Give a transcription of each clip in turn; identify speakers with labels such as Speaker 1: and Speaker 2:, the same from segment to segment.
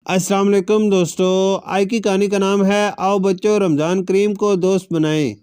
Speaker 1: अस्सलाम वालेकुम दोस्तों, आज की कहानी का नाम है आओ बच्चों रमज़ान करीम को दोस्त बनाएं।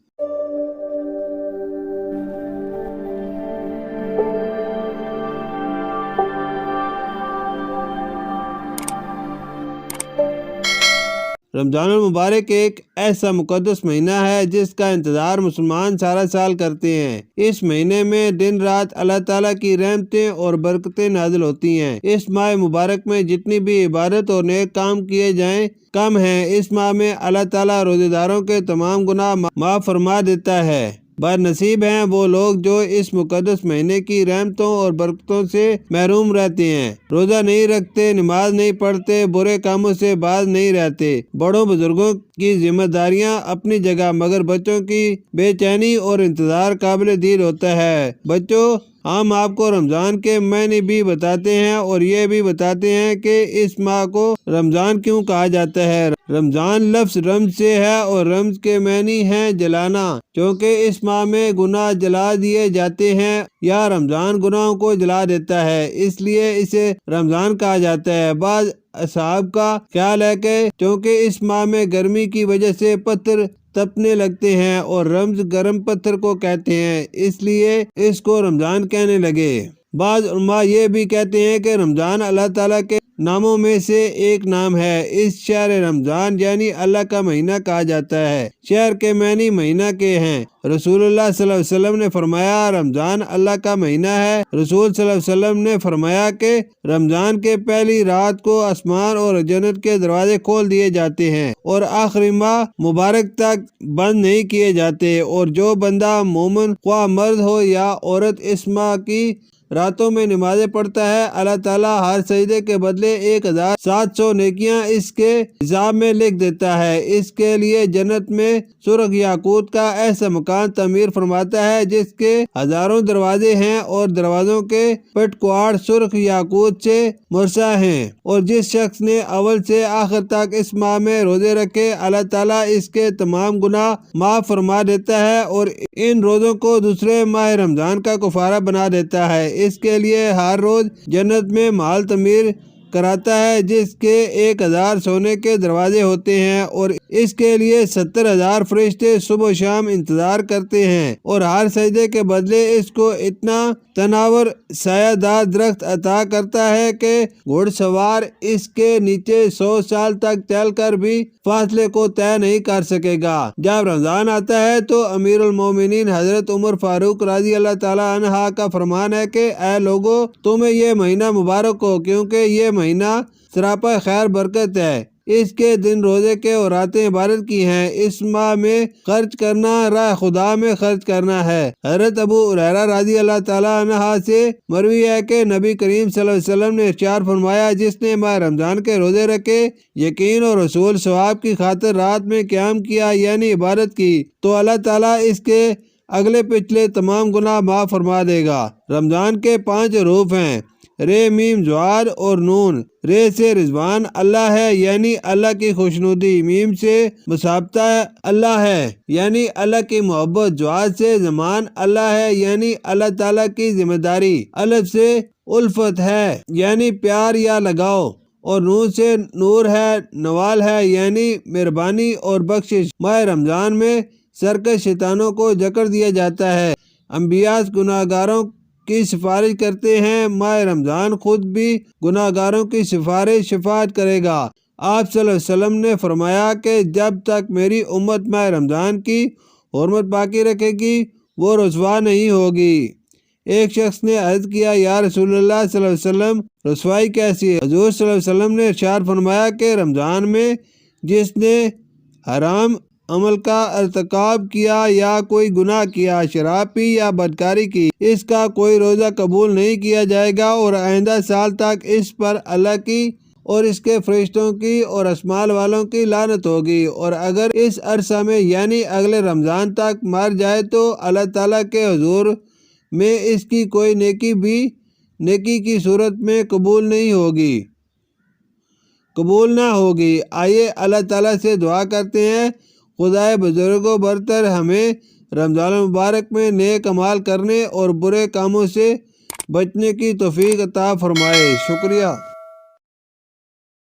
Speaker 1: रमज़ान मुबारक एक ऐसा मुक़द्दस महीना है जिसका इंतज़ार मुसलमान सारा साल करते हैं। इस महीने में दिन रात अल्लाह ताला की रहमतें और बरकतें नाजिल होती हैं। इस माह मुबारक में जितनी भी इबादत और नेक काम किए जाएं कम हैं। इस माह में अल्लाह ताला रोज़ेदारों के तमाम गुनाह माफ़ फरमा देता है। बदनसीब हैं वो लोग जो इस मुकद्दस महीने की रहमतों और बरकतों से महरूम रहते हैं। रोजा नहीं रखते, नमाज नहीं पढ़ते, बुरे कामों से बाज नहीं रहते। बड़ों बुजुर्गों की जिम्मेदारियां अपनी जगह, मगर बच्चों की बेचैनी और इंतजार काबिल दीद होता है। बच्चों, हम आपको रमज़ान के महीने भी बताते हैं और ये भी बताते हैं कि इस माह को रमज़ान क्यों कहा जाता है। रमज़ान लफ्ज़ रमज से है और रमज के मानी है जलाना, क्योंकि इस माह में गुनाह जला दिए जाते हैं या रमज़ान गुनाहों को जला देता है, इसलिए इसे रमज़ान कहा जाता है। बाद असहाब का ख्याल है कि क्योंकि इस माह में गर्मी की वजह से पत्थर तपने लगते हैं और रमज गर्म पत्थर को कहते हैं, इसलिए इसको रमज़ान कहने लगे। बाद उलमा ये भी कहते हैं कि रमज़ान अल्लाह ताला के नामों में से एक नाम है। इस शहर रमज़ान यानी अल्लाह का महीना कहा जाता है। शहर के मानी महीना के हैं। रसूलुल्लाह सल्लल्लाहु अलैहि वसल्लम ने फरमाया रमज़ान अल्लाह का महीना है। रसूल सल्लल्लाहु अलैहि वसल्लम ने फरमाया कि रमज़ान के पहली रात को आसमान और जन्नत के दरवाजे खोल दिए जाते हैं और आखिरी माह मुबारक तक बंद नहीं किए जाते। और जो बंदा मोमिन ख्वाह मर्द हो या औरत इस माह की रातों में नमाजें पढ़ता है, अल्लाह ताला हर सजदे के बदले 1700 नेकियां इसके हिसाब में लिख देता है। इसके लिए जन्नत में सुर्ख याकूत का ऐसा मकान तमीर फरमाता है जिसके हजारों दरवाजे हैं और दरवाजों के पटकुआड़ सुर्ख याकूत से मुरसा हैं। और जिस शख्स ने अव्वल से आखिर तक इस माह में रोजे रखे, अल्लाह ताला इसके तमाम गुनाह माफ फरमा देता है और इन रोजों को दूसरे माह रमजान का कुफारा बना देता है। इसके लिए हर रोज जन्नत में महल तमीर कराता है जिसके 1000 सोने के दरवाजे होते हैं और इसके लिए 70,000 फरिश्ते सुबह शाम इंतजार करते हैं और हर सजदे के बदले इसको इतना तनावर सायादार दरख्त अता करता है कि घुड़सवार इसके नीचे 100 साल तक चलकर भी फासले को तय नहीं कर सकेगा। जब रमजान आता है तो अमीरुल मोमिनीन हजरत उमर फारूक रज़ी अल्लाह ताला अन्हा का फरमान है कि ऐ लोगो, तुम्हें ये महीना मुबारक हो, क्योंकि ये महीना सरापा खैर बरकत है। इसके दिन रोजे के और रातें इबादत की हैं। इस माह में खर्च करना राह खुदा में खर्च करना है। हज़रत अबू हुरैरा रज़ी अल्लाह ताला अन्हा से मरवी है कि नबी करीम सल्लल्लाहु अलैहि वसल्लम ने इरशाद फरमाया, जिसने माह रमजान के रोजे रखे, यकीन और रसूल सवाब की खातिर रात में क़याम किया यानी इबादत की, तो अल्लाह ताला इसके अगले पिछले तमाम गुनाह माफ फरमा देगा। रमजान के 5 हरूफ हैं, रे मीम ज्वाद और नून। रे से रिजवान अल्लाह है यानी अल्लाह की खुशनुदी। मीम से मुसाबता अल्लाह है यानी अल्लाह की मोहब्बत। ज्वाद से जमान अल्लाह है यानी अल्लाह ताला की जिम्मेदारी। अलफ से उल्फत है यानी प्यार या लगाव। और नूर से नूर है, नवाल है यानी मेहरबानी और बख्शिश। माह रमजान में सरकश शैतानों को जकड़ दिया जाता है। अंबिया गुनाहगारों की सिफारिश करते हैं। माह रमजान खुद भी गुनाहगारों की सिफारिश शफाअत करेगा। आप सल्लल्लाहु अलैहि वसल्लम ने फरमाया कि जब तक मेरी उम्मत माह रमजान की हुर्मत बाकी रखेगी वो रुसवा नहीं होगी। एक शख्स ने अर्ज किया, या रसूलुल्लाह सल्लल्लाहु अलैहि वसल्लम, रुसवाई कैसी है? हुजूर सल्लल्लाहु अलैहि वसल्लम ने इरशाद फरमाया कि रमजान में जिसने हराम अमल का अर्तकाब किया या कोई गुनाह किया, शराब पी या बदकारी की, इसका कोई रोज़ा कबूल नहीं किया जाएगा और आइंदा साल तक इस पर अल्लाह की और इसके फरिश्तों की और अस्माल वालों की लानत होगी। और अगर इस अरसा में यानी अगले रमज़ान तक मर जाए तो अल्लाह ताला के हुजूर में इसकी कोई नेकी की सूरत में कबूल ना होगी। आइए अल्लाह ताला से दुआ करते हैं, खुदाए बुजुर्गों बरतर हमें रमज़ान मुबारक में नेक अमाल करने और बुरे कामों से बचने की तौफीक अता फरमाए। शुक्रिया।